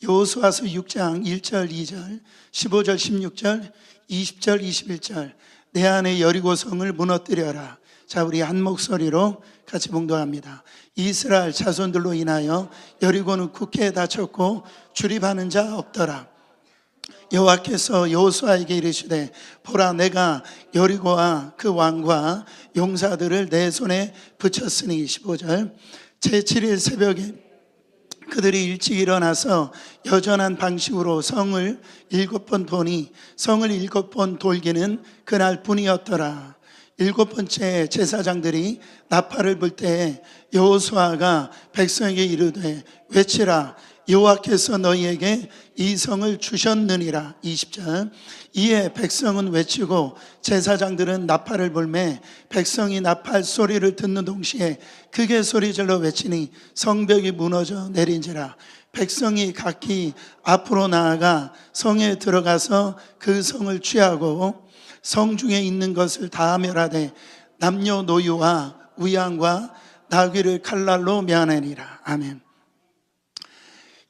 여호수아서 6장 1절 2절 15절 16절 20절 21절 내 안에 여리고성을 무너뜨려라. 자, 우리 한 목소리로 같이 봉독합니다. 이스라엘 자손들로 인하여 여리고는 굳게 닫혔고 출입하는 자 없더라. 여호와께서 여호수아에게 이르시되 보라, 내가 여리고와 그 왕과 용사들을 내 손에 붙였으니 15절 제7일 새벽에 그들이 일찍 일어나서 여전한 방식으로 성을 7번 도니 성을 7번 돌기는 그날뿐이었더라. 7번째 제사장들이 나팔을 불 때에 여호수아가 백성에게 이르되 외치라, 여호와께서 너희에게 이 성을 주셨느니라. 20절 이에 백성은 외치고 제사장들은 나팔을 불매 백성이 나팔 소리를 듣는 동시에 크게 소리질러 외치니 성벽이 무너져 내린지라. 백성이 각기 앞으로 나아가 성에 들어가서 그 성을 취하고 성 중에 있는 것을 다 멸하되 남녀노유와 우양과 나귀를 칼날로 멸하니라. 아멘.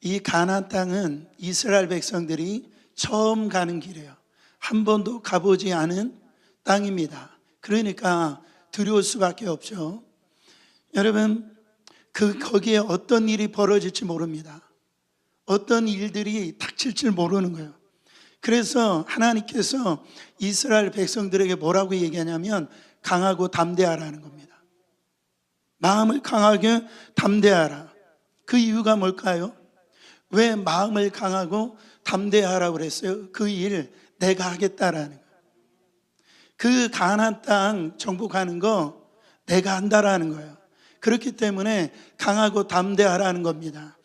이 가나안 땅은 이스라엘 백성들이 처음 가는 길이에요. 한 번도 가보지 않은 땅입니다. 그러니까 두려울 수밖에 없죠. 여러분, 거기에 어떤 일이 벌어질지 모릅니다. 어떤 일들이 닥칠 줄 모르는 거예요. 그래서 하나님께서 이스라엘 백성들에게 뭐라고 얘기하냐면 강하고 담대하라는 겁니다. 마음을 강하게 담대하라. 그 이유가 뭘까요? 왜 마음을 강하고 담대하라고 그랬어요? 그 일 내가 하겠다라는 거예요. 그 가나안 땅 정복하는 거 내가 한다라는 거예요. 그렇기 때문에 강하고 담대하라는 겁니다.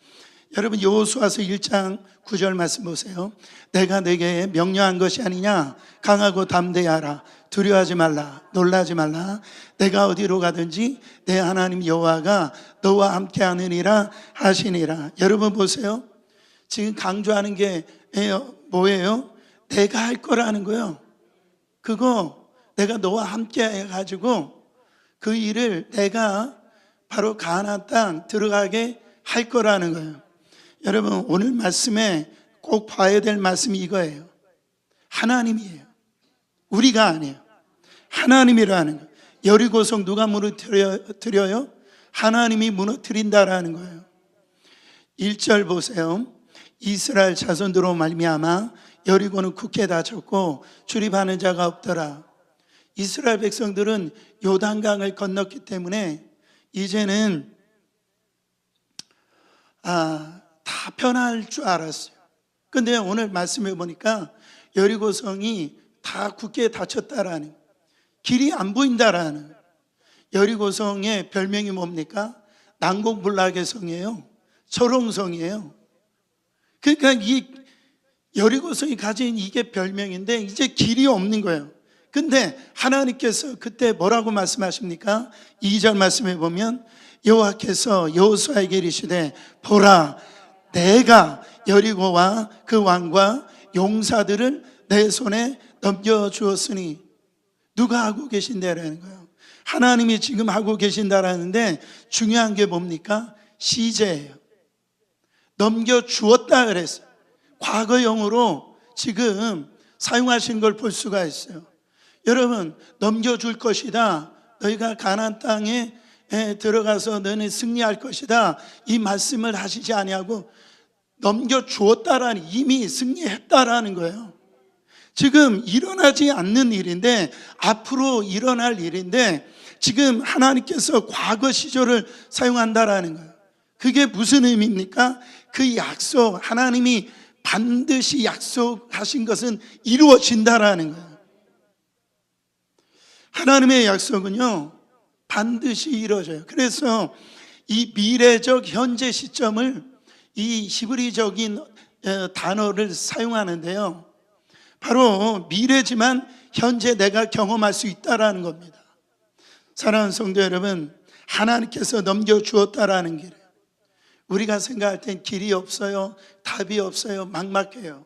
여러분, 여호수아서 1장 9절 말씀 보세요. 내가 내게 명령한 것이 아니냐? 강하고 담대하라. 두려워하지 말라. 놀라지 말라. 내가 어디로 가든지 내 하나님 여호와가 너와 함께 하느니라 하시니라. 여러분 보세요. 지금 강조하는 게 뭐예요? 내가 할 거라는 거예요. 그거 내가 너와 함께 해가지고 그 일을 내가 바로 가나안 땅 들어가게 할 거라는 거예요. 여러분, 오늘 말씀에 꼭 봐야 될 말씀이 이거예요. 하나님이에요. 우리가 아니에요. 하나님이라는 거예요. 여리고성 누가 무너뜨려요? 하나님이 무너뜨린다라는 거예요. 1절 보세요. 이스라엘 자손들로 말미암아 여리고는 굳게 닫혔고 출입하는 자가 없더라. 이스라엘 백성들은 요단강을 건넜기 때문에 이제는 다 편할 줄 알았어요. 근데 오늘 말씀해 보니까 여리고성이 다 굳게 닫혔다라는, 길이 안 보인다라는. 여리고성의 별명이 뭡니까? 난공불락의 성이에요. 초롱성이에요. 그러니까 이 여리고성이 가진 이게 별명인데 이제 길이 없는 거예요. 근데 하나님께서 그때 뭐라고 말씀하십니까? 2절 말씀해 보면 여호와께서 여호수아에게 이르시되 보라, 내가 여리고와 그 왕과 용사들을 내 손에 넘겨주었으니. 누가 하고 계신다라는 거예요? 하나님이 지금 하고 계신다라는데 중요한 게 뭡니까? 시제예요. 넘겨주었다 그랬어요. 과거형으로 지금 사용하신 걸 볼 수가 있어요. 여러분, 넘겨줄 것이다. 너희가 가나안 땅에 들어가서 너는 승리할 것이다. 이 말씀을 하시지 아니하고 넘겨주었다라는, 이미 승리했다라는 거예요. 지금 일어나지 않는 일인데, 앞으로 일어날 일인데 지금 하나님께서 과거 시절을 사용한다라는 거예요. 그게 무슨 의미입니까? 그 약속, 하나님이 반드시 약속하신 것은 이루어진다라는 거예요. 하나님의 약속은요 반드시 이루어져요. 그래서 이 미래적 현재 시점을, 이 히브리적인 단어를 사용하는데요, 바로 미래지만 현재 내가 경험할 수 있다라는 겁니다. 사랑하는 성도 여러분, 하나님께서 넘겨주었다라는 길, 우리가 생각할 땐 길이 없어요, 답이 없어요, 막막해요.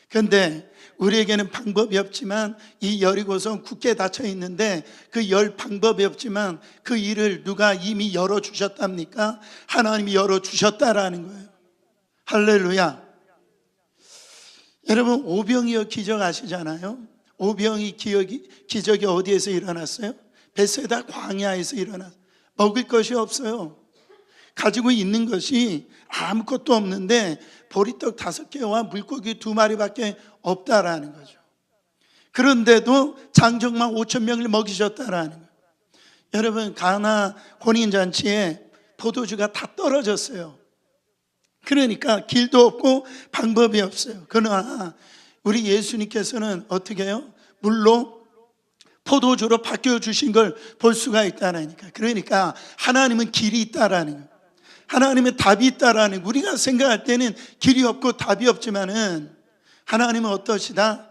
그런데 우리에게는 방법이 없지만 이 여리고성 굳게 닫혀 있는데 그 열 방법이 없지만 그 일을 누가 이미 열어주셨답니까? 하나님이 열어주셨다라는 거예요. 할렐루야. 여러분, 오병이어 기적 아시잖아요. 오병이 기적이 어디에서 일어났어요? 베세다 광야에서 일어났어요. 먹을 것이 없어요. 가지고 있는 것이 아무것도 없는데 보리떡 5개와 물고기 2마리밖에 없다라는 거죠. 그런데도 장정만 5,000명을 먹이셨다라는 거예요. 여러분, 가나 혼인잔치에 포도주가 다 떨어졌어요. 그러니까 길도 없고 방법이 없어요. 그러나 우리 예수님께서는 어떻게 해요? 물로 포도주로 바뀌어주신 걸 볼 수가 있다라니까. 그러니까 하나님은 길이 있다라는 거예요. 하나님은 답이 있다라는 거예요. 우리가 생각할 때는 길이 없고 답이 없지만은 하나님은 어떠시다?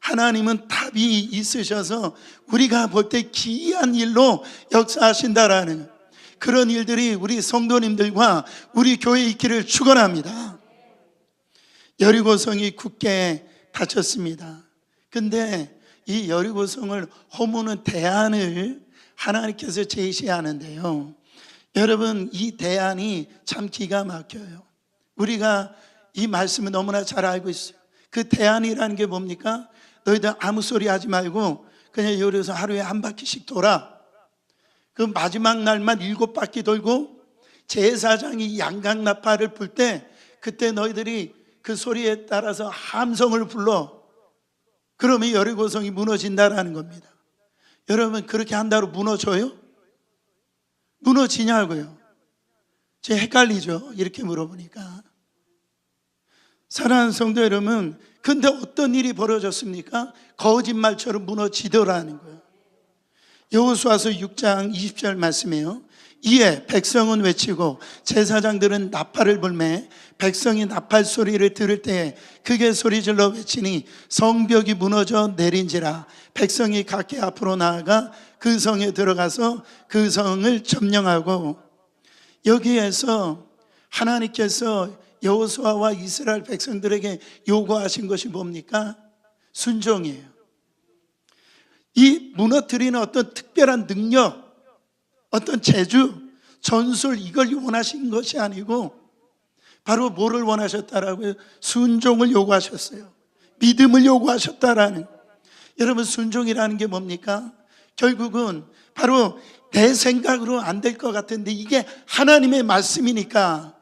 하나님은 답이 있으셔서 우리가 볼 때 기이한 일로 역사하신다라는 거예요. 그런 일들이 우리 성도님들과 우리 교회에 있기를 축원합니다. 여리고성이 굳게 닫혔습니다. 근데 이 여리고성을 허무는 대안을 하나님께서 제시하는데요. 여러분, 이 대안이 참 기가 막혀요. 우리가 이 말씀을 너무나 잘 알고 있어요. 그 대안이라는 게 뭡니까? 너희들 아무 소리 하지 말고 그냥 여기서 하루에 한 바퀴씩 돌아. 그 마지막 날만 7바퀴 돌고 제사장이 양강나팔을 불 때 그때 너희들이 그 소리에 따라서 함성을 불러. 그러면 여리고성이 무너진다라는 겁니다. 여러분, 그렇게 한다고 무너져요? 무너지냐고요? 제 헷갈리죠? 이렇게 물어보니까. 사랑하는 성도 여러분, 근데 어떤 일이 벌어졌습니까? 거짓말처럼 무너지더라는 거예요. 여호수아서 6장 20절 말씀이에요. 이에 백성은 외치고 제사장들은 나팔을 불매 백성이 나팔 소리를 들을 때에 크게 소리질러 외치니 성벽이 무너져 내린지라. 백성이 각기 앞으로 나아가 그 성에 들어가서 그 성을 점령하고. 여기에서 하나님께서 여호수아와 이스라엘 백성들에게 요구하신 것이 뭡니까? 순종이에요. 이 무너뜨리는 어떤 특별한 능력, 어떤 재주, 전술, 이걸 원하신 것이 아니고 바로 뭐를 원하셨다라고요? 순종을 요구하셨어요. 믿음을 요구하셨다라는. 여러분, 순종이라는 게 뭡니까? 결국은 바로 내 생각으로 안 될 것 같은데 이게 하나님의 말씀이니까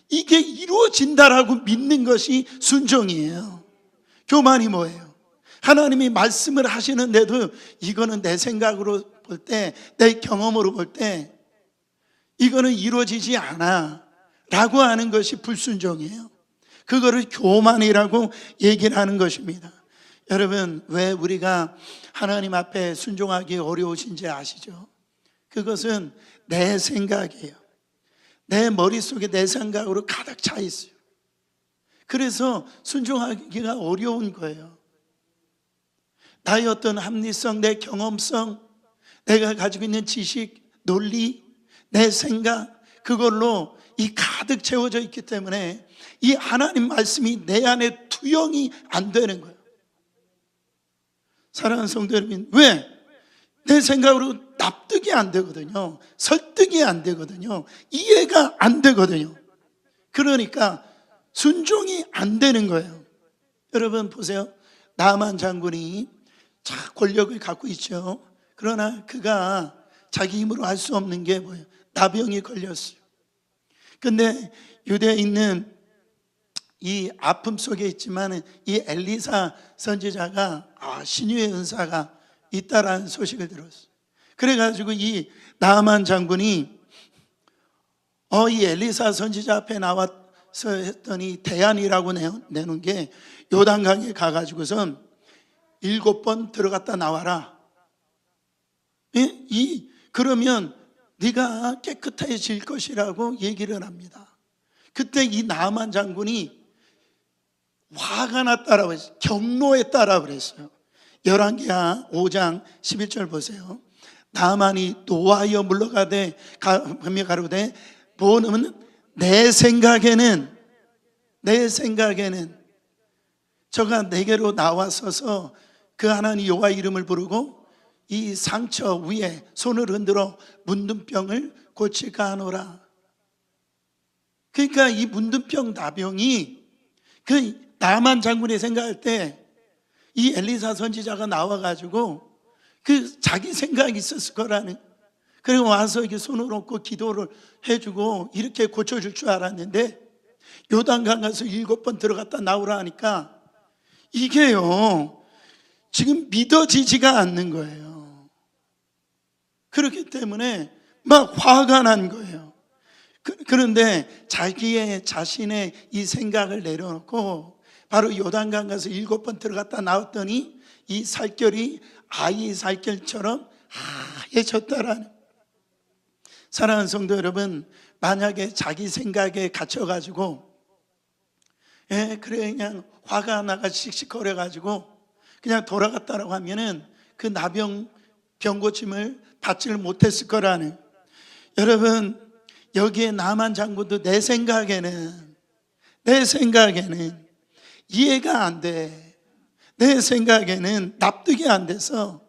이게 이루어진다라고 믿는 것이 순종이에요. 교만이 뭐예요? 하나님이 말씀을 하시는데도 이거는 내 생각으로 볼 때, 내 경험으로 볼 때 이거는 이루어지지 않아 라고 하는 것이 불순종이에요. 그거를 교만이라고 얘기를 하는 것입니다. 여러분, 왜 우리가 하나님 앞에 순종하기 어려우신지 아시죠? 그것은 내 생각이에요. 내 머릿속에 내 생각으로 가득 차 있어요. 그래서 순종하기가 어려운 거예요. 나의 어떤 합리성, 내 경험성, 내가 가지고 있는 지식, 논리, 내 생각, 그걸로 이 가득 채워져 있기 때문에 이 하나님 말씀이 내 안에 투영이 안 되는 거예요. 사랑하는 성도 여러분, 왜? 내 생각으로 납득이 안 되거든요. 설득이 안 되거든요. 이해가 안 되거든요. 그러니까 순종이 안 되는 거예요. 여러분 보세요. 나만 장군이 권력을 갖고 있죠. 그러나 그가 자기 힘으로 할 수 없는 게 뭐예요? 나병이 걸렸어요. 근데 유대에 있는 이 아픔 속에 있지만 이 엘리사 선지자가 신유의 은사가 있다라는 소식을 들었어요. 그래가지고 이 나아만 장군이 이 엘리사 선지자 앞에 나와서 했더니 대안이라고 내놓은 게 요단강에 가가지고선 7번 들어갔다 나와라. 그러면 네가 깨끗해질 것이라고 얘기를 합니다. 그때 이 나아만 장군이 화가 났다라고 했어요. 경로했다라고 그랬어요. 열왕기하 5장 11절 보세요. 나아만이 노하여 물러가되 가로되 보는 내 생각에는 저가 내게로 나와서서 그 하나님 여호와 이름을 부르고 이 상처 위에 손을 흔들어 문둥병을 고칠까 하노라. 그러니까 이 문둥병 나병이 그 나만 장군이 생각할 때 이 엘리사 선지자가 나와가지고 그 자기 생각이 있었을 거라는, 그리고 와서 이렇게 손을 얹고 기도를 해주고 이렇게 고쳐줄 줄 알았는데 요단강 가서 7번 들어갔다 나오라 하니까 이게요 지금 믿어지지가 않는 거예요. 그렇기 때문에 막 화가 난 거예요. 그런데 자기의 자신의 이 생각을 내려놓고 바로 요단강 가서 7번 들어갔다 나왔더니 이 살결이 아이 살결처럼 하얘졌다라는. 사랑하는 성도 여러분, 만약에 자기 생각에 갇혀가지고 그래 그냥 화가 나가 씩씩거려가지고 그냥 돌아갔다라고 하면은 그 나병 병고침을 받지를 못했을 거라는. 여러분, 여기에 나만 장군도 내 생각에는 이해가 안 돼. 내 생각에는 납득이 안 돼서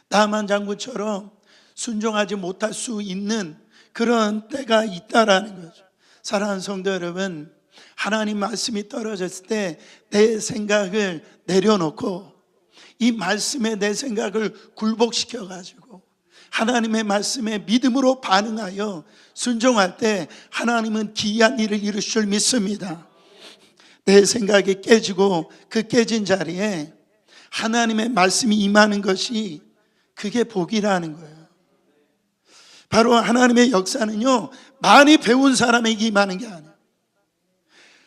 나만 장군처럼 순종하지 못할 수 있는 그런 때가 있다라는 거죠. 사랑하는 성도 여러분, 하나님 말씀이 떨어졌을 때 내 생각을 내려놓고 이 말씀에 내 생각을 굴복시켜 가지고 하나님의 말씀에 믿음으로 반응하여 순종할 때 하나님은 기이한 일을 이루실 줄 믿습니다. 내 생각이 깨지고 그 깨진 자리에 하나님의 말씀이 임하는 것이 그게 복이라는 거예요. 바로 하나님의 역사는요 많이 배운 사람에게 임하는 게 아니에요.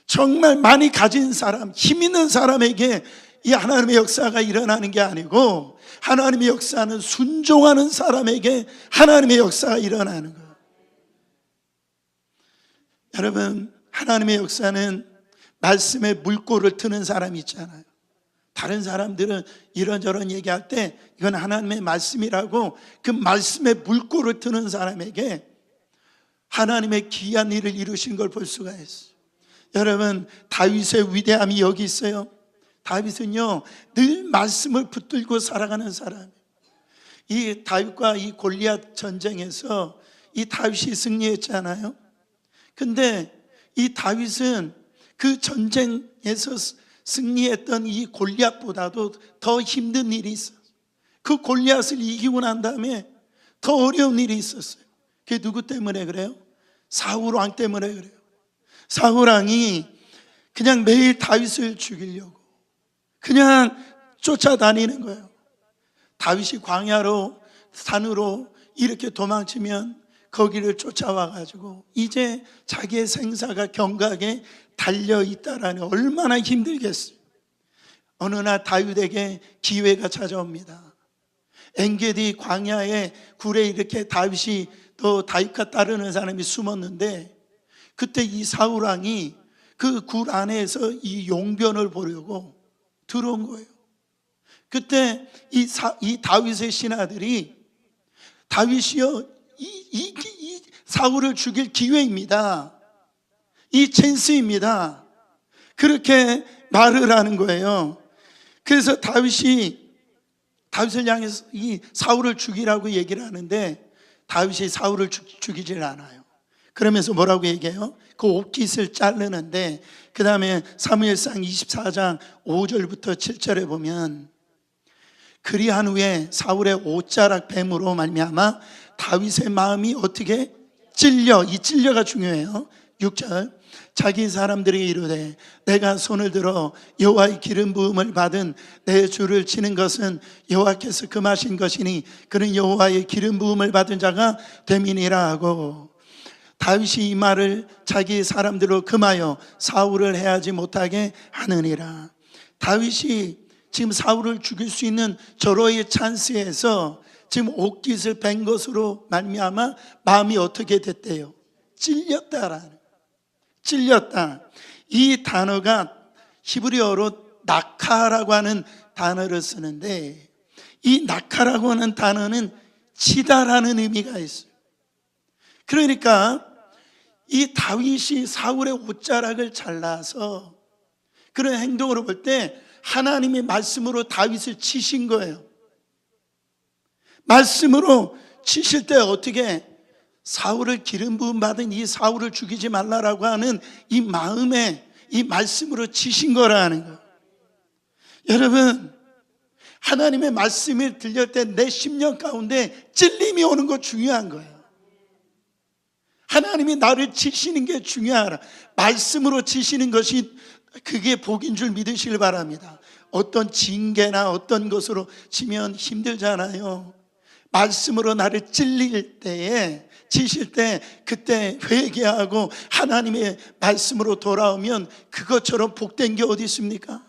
정말 많이 가진 사람, 힘 있는 사람에게 이 하나님의 역사가 일어나는 게 아니고 하나님의 역사는 순종하는 사람에게 하나님의 역사가 일어나는 거예요. 여러분, 하나님의 역사는 말씀에 물꼬를 트는 사람이 있잖아요. 다른 사람들은 이런저런 얘기할 때 이건 하나님의 말씀이라고 그 말씀에 물꼬를 트는 사람에게 하나님의 기이한 일을 이루신 걸 볼 수가 있어요. 여러분, 다윗의 위대함이 여기 있어요. 다윗은요 늘 말씀을 붙들고 살아가는 사람이에요. 이 다윗과 이 골리앗 전쟁에서 이 다윗이 승리했잖아요. 근데 이 다윗은 그 전쟁에서 승리했던 이 골리앗보다도 더 힘든 일이 있었어요. 그 골리앗을 이기고 난 다음에 더 어려운 일이 있었어요. 그게 누구 때문에 그래요? 사울 왕 때문에 그래요. 사울 왕이 그냥 매일 다윗을 죽이려고 그냥 쫓아다니는 거예요. 다윗이 광야로 산으로 이렇게 도망치면 거기를 쫓아와 가지고 이제 자기의 생사가 경각에 달려있다라는, 얼마나 힘들겠어요. 어느 날 다윗에게 기회가 찾아옵니다. 엔게디 광야에 굴에 이렇게 다윗이 또 다윗과 따르는 사람이 숨었는데 그때 이 사울 왕이 그 굴 안에서 이 용변을 보려고 들어온 거예요. 그때 이 다윗의 신하들이 다윗이요 이 사울을 죽일 기회입니다, 이 찬스입니다, 그렇게 말을 하는 거예요. 그래서 다윗을 향해서 이 사울을 죽이라고 얘기를 하는데 다윗이 사울을 죽이질 않아요. 그러면서 뭐라고 얘기해요? 그 옷깃을 자르는데 그 다음에 사무엘상 24장 5절부터 7절에 보면 그리한 후에 사울의 옷자락 뱀으로 말미암아 다윗의 마음이 어떻게 이 찔려가 중요해요. 6절, 자기 사람들에게 이르되 내가 손을 들어 여호와의 기름 부음을 받은 내 주를 치는 것은 여호와께서 금하신 것이니 그는 여호와의 기름 부음을 받은 자가 됨이니라 하고, 다윗이 이 말을 자기 사람들로 금하여 사울을 해하지 못하게 하느니라. 다윗이 지금 사울을 죽일 수 있는 절호의 찬스에서 지금 옷깃을 뺀 것으로 말미암아 마음이 어떻게 됐대요? 찔렸다. 이 단어가 히브리어로 낙하라고 하는 단어를 쓰는데 이 낙하라고 하는 단어는 치다라는 의미가 있어요. 그러니까 이 다윗이 사울의 옷자락을 잘라서 그런 행동으로 볼 때 하나님의 말씀으로 다윗을 치신 거예요. 말씀으로 치실 때 어떻게 사울을 기름 부음 받은 이 사울을 죽이지 말라라고 하는 이 마음에 이 말씀으로 치신 거라는 거예요. 여러분, 하나님의 말씀을 들릴 때 내 심령 가운데 찔림이 오는 거 중요한 거예요. 하나님이 나를 치시는 게 중요하라. 말씀으로 치시는 것이 그게 복인 줄 믿으시길 바랍니다. 어떤 징계나 어떤 것으로 치면 힘들잖아요. 말씀으로 나를 찔릴 때에, 치실 때 그때 회개하고 하나님의 말씀으로 돌아오면 그것처럼 복된 게 어디 있습니까?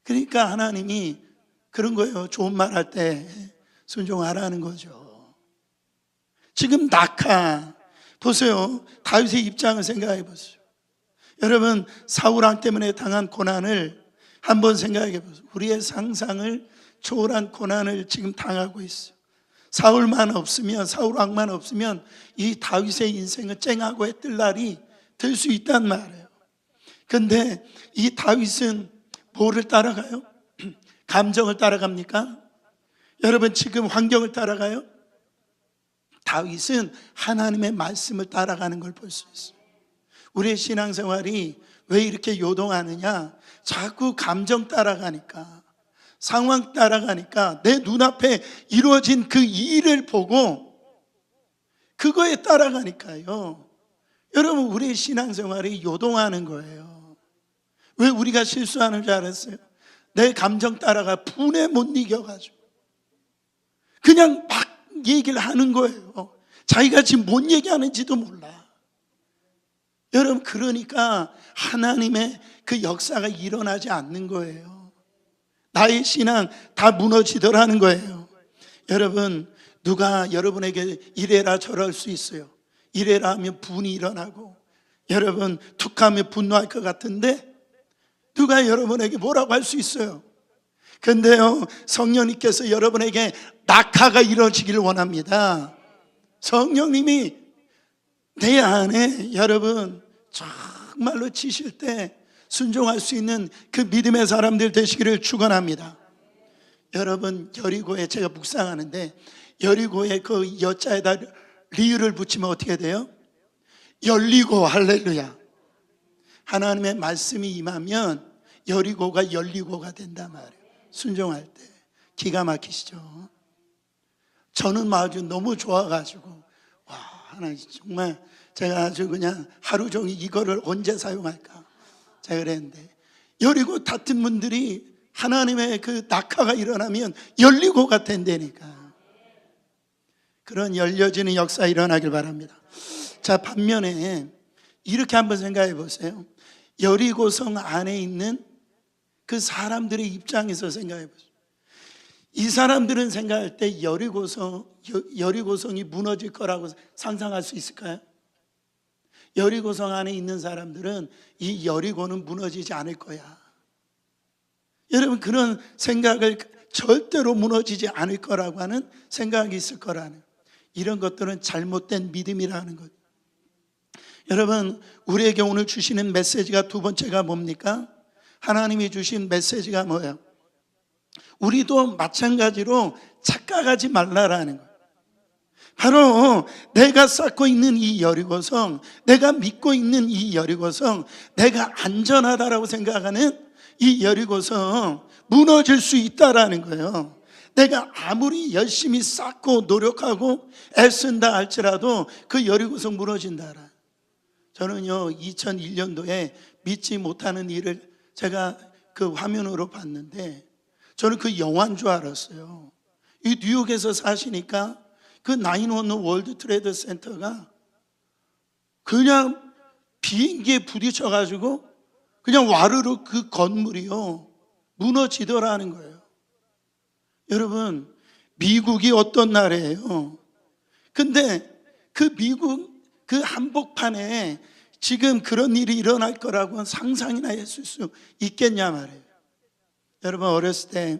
그러니까 하나님이 그런 거예요. 좋은 말 할 때 순종하라는 거죠. 지금 낙하 보세요. 다윗의 입장을 생각해 보세요. 여러분, 사울왕 때문에 당한 고난을 한번 생각해 보세요. 우리의 상상을 초월한 고난을 지금 당하고 있어요. 사울만 없으면, 사울왕만 없으면 이 다윗의 인생은 쨍하고 해뜰 날이 될 수 있단 말이에요. 그런데 이 다윗은 뭐를 따라가요? 감정을 따라갑니까? 여러분, 지금 환경을 따라가요? 다윗은 하나님의 말씀을 따라가는 걸 볼 수 있어요. 우리의 신앙생활이 왜 이렇게 요동하느냐? 자꾸 감정 따라가니까, 상황 따라가니까, 내 눈앞에 이루어진 그 일을 보고 그거에 따라가니까요. 여러분, 우리의 신앙생활이 요동하는 거예요. 왜 우리가 실수하는 줄 알았어요? 내 감정 따라가 분에 못 이겨가지고 그냥 막 얘기를 하는 거예요. 자기가 지금 뭔 얘기하는지도 몰라. 여러분, 그러니까 하나님의 그 역사가 일어나지 않는 거예요. 나의 신앙 다 무너지더라는 거예요. 여러분, 누가 여러분에게 이래라 저럴 수 있어요. 이래라 하면 분이 일어나고, 여러분 툭하면 분노할 것 같은데 누가 여러분에게 뭐라고 할 수 있어요. 그런데요, 성령님께서 여러분에게 낙하가 이루어지기를 원합니다. 성령님이 내 안에 여러분 정말로 치실 때 순종할 수 있는 그 믿음의 사람들 되시기를 축원합니다. 여러분, 여리고에 제가 묵상하는데 여리고에 그 여자에다 리을을 붙이면 어떻게 돼요? 열리고. 할렐루야. 하나님의 말씀이 임하면 여리고가 열리고가 된단 말이에요. 순종할 때. 기가 막히시죠? 저는 아주 너무 좋아가지고, 와, 하나님 정말 제가 아주 그냥 하루 종일 이거를 언제 사용할까 제가 그랬는데, 여리고 다툰 분들이 하나님의 그 낙하가 일어나면 열리고가 된다니까. 그런 열려지는 역사 일어나길 바랍니다. 자, 반면에 이렇게 한번 생각해 보세요. 여리고성 안에 있는 그 사람들의 입장에서 생각해 보세요. 이 사람들은 생각할 때 여리고성이 무너질 거라고 상상할 수 있을까요? 여리고성 안에 있는 사람들은 이 여리고는 무너지지 않을 거야. 여러분, 그런 생각을 절대로 무너지지 않을 거라고 하는 생각이 있을 거라는, 이런 것들은 잘못된 믿음이라는 것. 여러분, 우리에게 오늘 주시는 메시지가 두 번째가 뭡니까? 하나님이 주신 메시지가 뭐예요? 우리도 마찬가지로 착각하지 말라라는 거예요. 바로 내가 쌓고 있는 이 여리고성, 내가 믿고 있는 이 여리고성, 내가 안전하다라고 생각하는 이 여리고성 무너질 수 있다라는 거예요. 내가 아무리 열심히 쌓고 노력하고 애쓴다 할지라도 그 여리고성 무너진다라. 저는요, 2001년도에 믿지 못하는 일을 제가 그 화면으로 봤는데, 저는 그 영화인 줄 알았어요. 이 뉴욕에서 사시니까 그 911 월드 트레이드 센터가 그냥 비행기에 부딪혀가지고 그냥 와르르 그 건물이요 무너지더라는 거예요. 여러분, 미국이 어떤 나라예요? 근데 그 미국 그 한복판에 지금 그런 일이 일어날 거라고는 상상이나 했을 수 있겠냐 말이에요. 여러분, 어렸을 때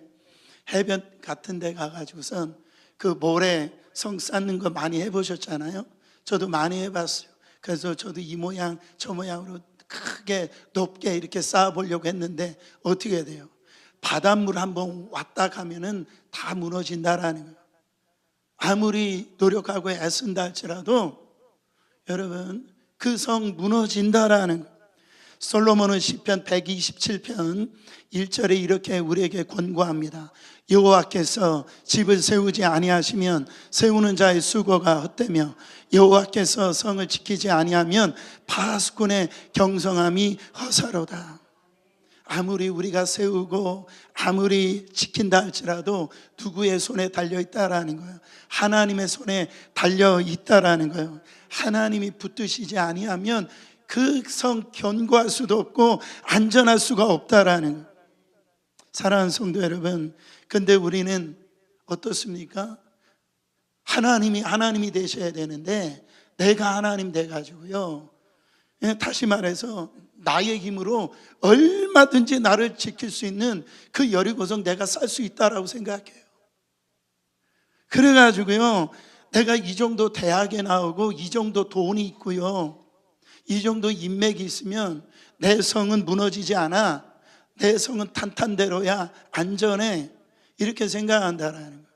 해변 같은 데 가가지고선 그 모래 성 쌓는 거 많이 해보셨잖아요. 저도 많이 해봤어요. 그래서 저도 이 모양 저 모양으로 크게 높게 이렇게 쌓아보려고 했는데 어떻게 돼요? 바닷물 한번 왔다 가면은 다 무너진다라는 거예요. 아무리 노력하고 애쓴다 할지라도 여러분 그 성 무너진다라는 거예요. 솔로몬은 시편 127편 1절에 이렇게 우리에게 권고합니다. 여호와께서 집을 세우지 아니하시면 세우는 자의 수고가 헛되며 여호와께서 성을 지키지 아니하면 파수꾼의 경성함이 허사로다. 아무리 우리가 세우고 아무리 지킨다 할지라도 누구의 손에 달려있다라는 거예요. 하나님의 손에 달려있다라는 거예요. 하나님이 붙드시지 아니하면 그 성 견고할 수도 없고 안전할 수가 없다라는 거예요. 사랑하는 성도 여러분, 근데 우리는 어떻습니까? 하나님이 되셔야 되는데 내가 하나님 돼가지고요, 다시 말해서 나의 힘으로 얼마든지 나를 지킬 수 있는 그 여리고성 내가 쌀 수 있다라고 생각해요. 그래가지고요, 내가 이 정도 대학에 나오고 이 정도 돈이 있고요, 이 정도 인맥이 있으면 내 성은 무너지지 않아, 내 성은 탄탄대로야, 안전해, 이렇게 생각한다라는 거예요.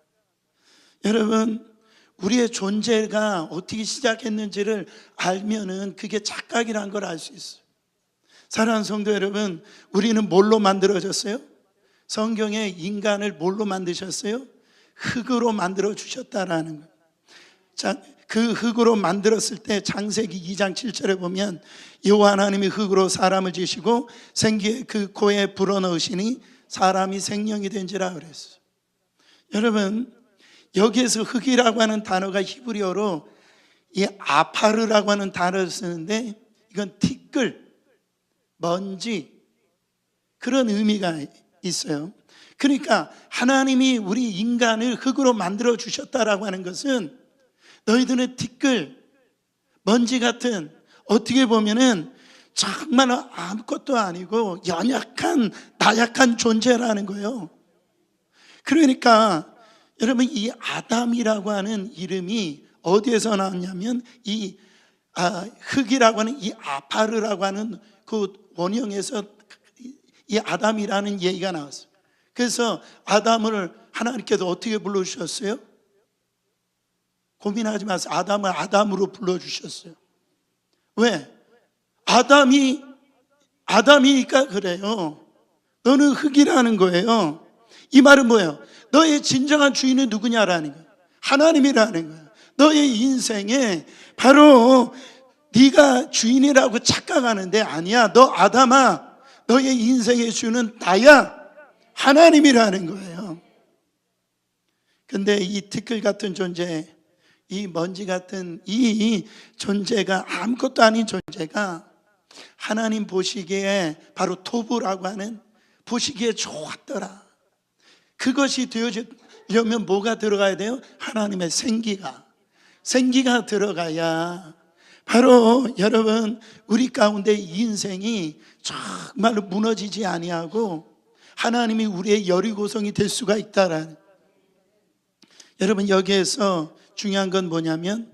여러분, 우리의 존재가 어떻게 시작했는지를 알면은 그게 착각이란 걸 알 수 있어요. 사랑하는 성도 여러분, 우리는 뭘로 만들어졌어요? 성경에 인간을 뭘로 만드셨어요? 흙으로 만들어 주셨다라는 거예요. 자, 그 흙으로 만들었을 때 창세기 2장 7절에 보면 여호와 하나님이 흙으로 사람을 지으시고 생기의 그 코에 불어넣으시니 사람이 생명이 된지라 그랬어요. 여러분, 여기에서 흙이라고 하는 단어가 히브리어로 이 아파르라고 하는 단어를 쓰는데 이건 티끌, 먼지, 그런 의미가 있어요. 그러니까 하나님이 우리 인간을 흙으로 만들어 주셨다라고 하는 것은 너희들은 티끌, 먼지 같은, 어떻게 보면은 정말 아무것도 아니고 연약한, 나약한 존재라는 거예요. 그러니까 여러분, 이 아담이라고 하는 이름이 어디에서 나왔냐면 이 흙이라고 하는 이 아파르라고 하는 그 원형에서 이 아담이라는 얘기가 나왔어요. 그래서 아담을 하나님께서 어떻게 불러주셨어요? 고민하지 마세요. 아담을 아담으로 불러주셨어요. 왜? 아담이니까 그래요. 너는 흙이라는 거예요. 이 말은 뭐예요? 너의 진정한 주인은 누구냐라는 거예요. 하나님이라는 거예요. 너의 인생에 바로 네가 주인이라고 착각하는데 아니야. 너 아담아, 너의 인생의 주는 나야. 하나님이라는 거예요. 근데 이 티끌 같은 존재, 이 먼지 같은 이 존재가, 아무것도 아닌 존재가 하나님 보시기에 바로 토부라고 하는, 보시기에 좋았더라. 그것이 되어지려면 뭐가 들어가야 돼요? 하나님의 생기가 들어가야 바로 여러분 우리 가운데 인생이 정말로 무너지지 아니하고 하나님이 우리의 여리고성이 될 수가 있다라는. 여러분, 여기에서 중요한 건 뭐냐면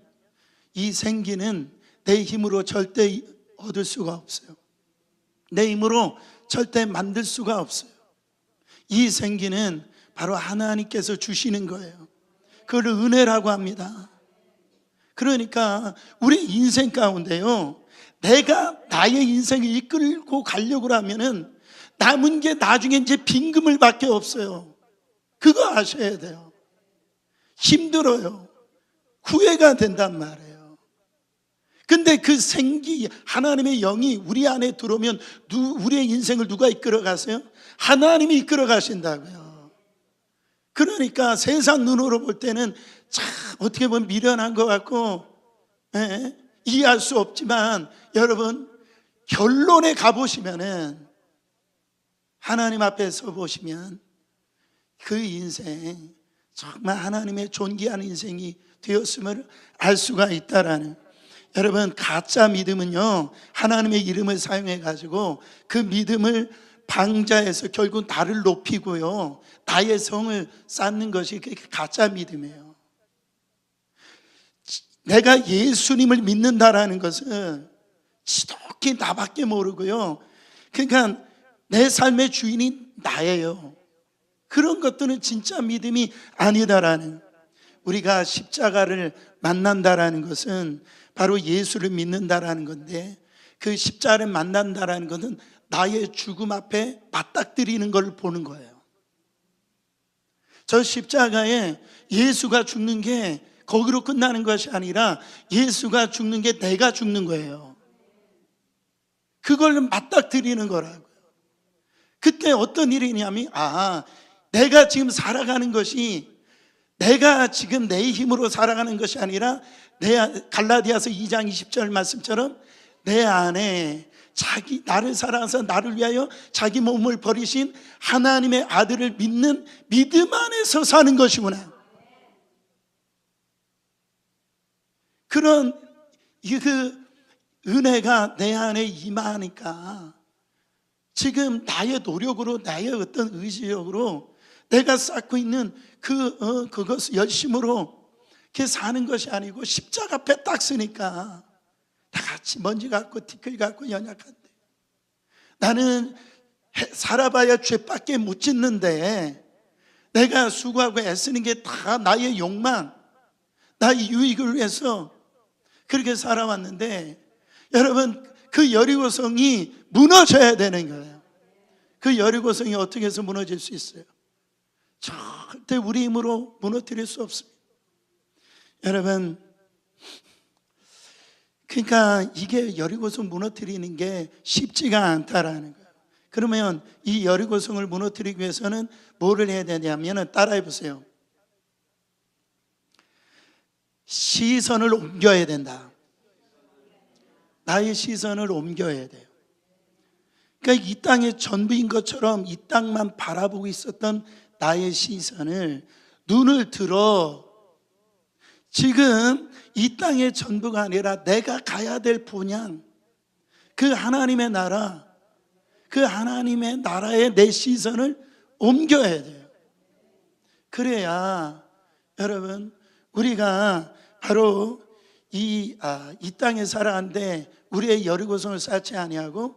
이 생기는 내 힘으로 절대 얻을 수가 없어요. 내 힘으로 절대 만들 수가 없어요. 이 생기는 바로 하나님께서 주시는 거예요. 그걸 은혜라고 합니다. 그러니까 우리 인생 가운데요, 내가 나의 인생을 이끌고 가려고 하면은 남은 게 나중에 이제 빈금을 밖에 없어요. 그거 아셔야 돼요. 힘들어요. 후회가 된단 말이에요. 근데 그 생기, 하나님의 영이 우리 안에 들어오면 우리의 인생을 누가 이끌어 가세요? 하나님이 이끌어 가신다고요. 그러니까 세상 눈으로 볼 때는 참 어떻게 보면 미련한 것 같고 이해할 수 없지만 여러분, 결론에 가보시면은, 하나님 앞에 서 보시면 그 인생 정말 하나님의 존귀한 인생이 되었음을 알 수가 있다라는. 여러분, 가짜 믿음은요, 하나님의 이름을 사용해 가지고 그 믿음을 방자해서 결국 나를 높이고요, 나의 성을 쌓는 것이 가짜 믿음이에요. 내가 예수님을 믿는다라는 것은 지독 정확히 나밖에 모르고요. 그러니까 내 삶의 주인이 나예요. 그런 것들은 진짜 믿음이 아니다라는, 우리가 십자가를 만난다라는 것은 바로 예수를 믿는다라는 건데, 그 십자가를 만난다라는 것은 나의 죽음 앞에 맞닥뜨리는 걸 보는 거예요. 저 십자가에 예수가 죽는 게 거기로 끝나는 것이 아니라 예수가 죽는 게 내가 죽는 거예요. 그걸 맞닥뜨리는 거라고요. 그때 어떤 일이냐면, 내가 지금 살아가는 것이 내가 지금 내 힘으로 살아가는 것이 아니라 갈라디아서 2장 20절 말씀처럼 내 안에 나를 사랑해서 나를 위하여 자기 몸을 버리신 하나님의 아들을 믿는 믿음 안에서 사는 것이구나. 그런 그 은혜가 내 안에 임하니까 지금 나의 노력으로, 나의 어떤 의지력으로 내가 쌓고 있는 그것을 열심으로 이렇게 사는 것이 아니고, 십자가 앞에 딱 쓰니까 다 같이 먼지 같고 티끌 같고 연약한데, 나는 살아봐야 죄밖에 못 짓는데 내가 수고하고 애쓰는 게 다 나의 욕망, 나의 유익을 위해서 그렇게 살아왔는데, 여러분, 그 여리고성이 무너져야 되는 거예요. 그 여리고성이 어떻게 해서 무너질 수 있어요? 절대 우리 힘으로 무너뜨릴 수 없습니다. 여러분, 그러니까 이게 여리고성 무너뜨리는 게 쉽지가 않다라는 거예요. 그러면 이 여리고성을 무너뜨리기 위해서는 뭐를 해야 되냐면, 따라해 보세요. 시선을 옮겨야 된다. 나의 시선을 옮겨야 돼요. 그러니까 이 땅의 전부인 것처럼 이 땅만 바라보고 있었던 나의 시선을, 눈을 들어 지금 이 땅의 전부가 아니라 내가 가야 될 본향, 그 하나님의 나라, 그 하나님의 나라에 내 시선을 옮겨야 돼요. 그래야 여러분, 우리가 바로 이 땅에 살아가는데 우리의 여리고성을 쌓지 아니하고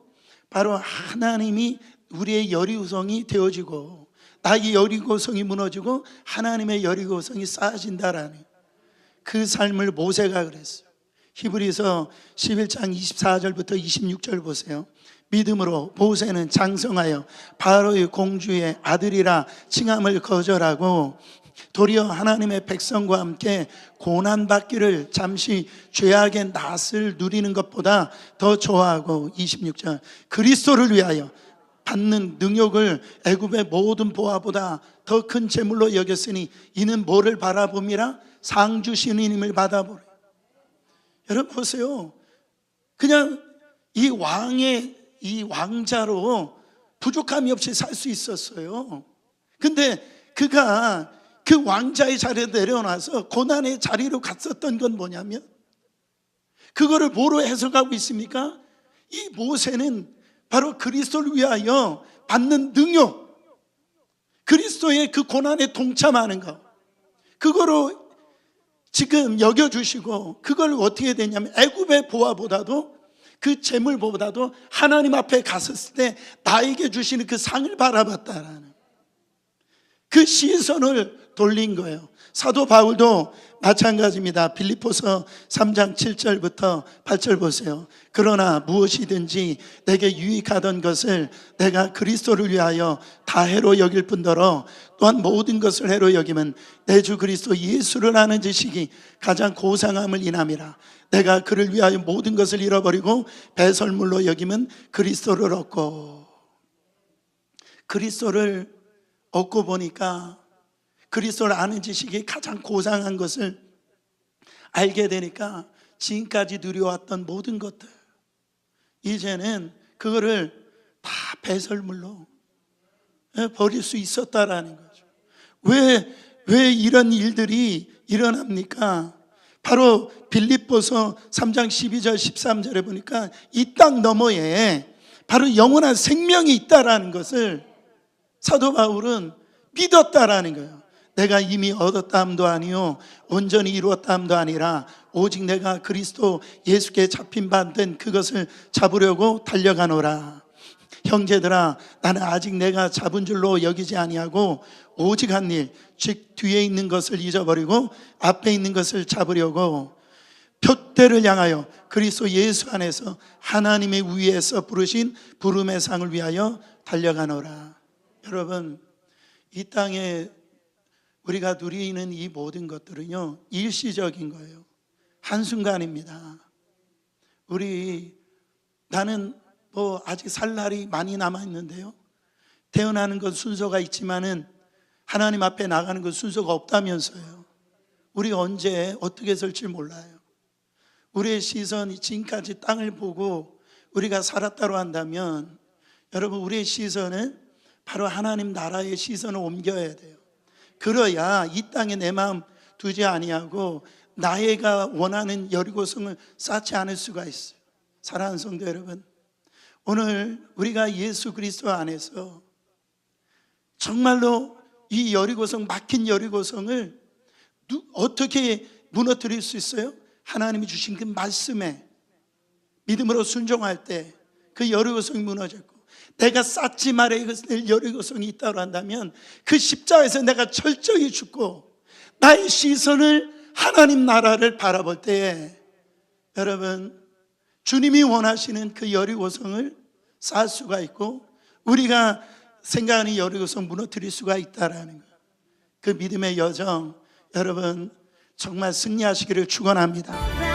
바로 하나님이 우리의 여리고성이 되어지고, 나의 여리고성이 무너지고 하나님의 여리고성이 쌓아진다라는 그 삶을 모세가 그랬어요. 히브리서 11장 24절부터 26절 보세요. 믿음으로 모세는 장성하여 바로의 공주의 아들이라 칭함을 거절하고 도리어 하나님의 백성과 함께 고난받기를 잠시 죄악의 낫을 누리는 것보다 더 좋아하고, 26절, 그리스도를 위하여 받는 능욕을 애굽의 모든 보화보다 더 큰 재물로 여겼으니 이는 뭐를 바라봄이라? 상 주시는 님을 받아보래. 여러분 보세요. 그냥 이 왕자로 부족함이 없이 살 수 있었어요. 근데 그가 그 왕자의 자리에 내려놔서 고난의 자리로 갔었던 건 뭐냐면, 그거를 뭐로 해석하고 있습니까? 이 모세는 바로 그리스도를 위하여 받는 능욕, 그리스도의 그 고난에 동참하는 것, 그거로 지금 여겨주시고, 그걸 어떻게 되냐면 애굽의 보화보다도, 그 재물보다도 하나님 앞에 갔었을 때 나에게 주시는 그 상을 바라봤다라는 그 시선을 돌린 거예요. 사도 바울도 마찬가지입니다. 빌립보서 3장 7절부터 8절 보세요. 그러나 무엇이든지 내게 유익하던 것을 내가 그리스도를 위하여 다 해로 여길 뿐더러 또한 모든 것을 해로 여기면 내 주 그리스도 예수를 아는 지식이 가장 고상함을 인함이라. 내가 그를 위하여 모든 것을 잃어버리고 배설물로 여기면 그리스도를 얻고, 그리스도를 얻고 보니까 그리스도를 아는 지식이 가장 고상한 것을 알게 되니까 지금까지 누려왔던 모든 것들, 이제는 그거를 다 배설물로 버릴 수 있었다라는 거죠. 왜 이런 일들이 일어납니까? 바로 빌립보서 3장 12절 13절에 보니까 이 땅 너머에 바로 영원한 생명이 있다라는 것을 사도 바울은 믿었다라는 거예요. 내가 이미 얻었다함도 아니요 온전히 이루었다함도 아니라 오직 내가 그리스도 예수께 잡힌 바 된 그것을 잡으려고 달려가노라. 형제들아, 나는 아직 내가 잡은 줄로 여기지 아니하고 오직 한 일, 즉 뒤에 있는 것을 잊어버리고 앞에 있는 것을 잡으려고 표대를 향하여 그리스도 예수 안에서 하나님의 위에서 부르신 부름의 상을 위하여 달려가노라. 여러분, 이 땅에 우리가 누리는 이 모든 것들은요, 일시적인 거예요. 한순간입니다. 나는 아직 살 날이 많이 남아있는데요, 태어나는 건 순서가 있지만은 하나님 앞에 나가는 건 순서가 없다면서요. 우리 언제 어떻게 설지 몰라요. 우리의 시선이 지금까지 땅을 보고 우리가 살았다고 한다면, 여러분, 우리의 시선은 바로 하나님 나라의 시선을 옮겨야 돼요. 그래야 이 땅에 내 마음 두지 아니하고 나의가 원하는 여리고성을 쌓지 않을 수가 있어요. 사랑하는 성도 여러분, 오늘 우리가 예수 그리스도 안에서 정말로 이 여리고성, 막힌 여리고성을 어떻게 무너뜨릴 수 있어요? 하나님이 주신 그 말씀에 믿음으로 순종할 때 그 여리고성이 무너졌고, 내가 쌓지 말아야 될 여리고성이 있다고 한다면 그 십자가에서 내가 철저히 죽고 나의 시선을 하나님 나라를 바라볼 때에, 여러분, 주님이 원하시는 그 여리고성을 쌓을 수가 있고 우리가 생각하는 여리고성 무너뜨릴 수가 있다라는 것, 그 믿음의 여정, 여러분 정말 승리하시기를 축원합니다.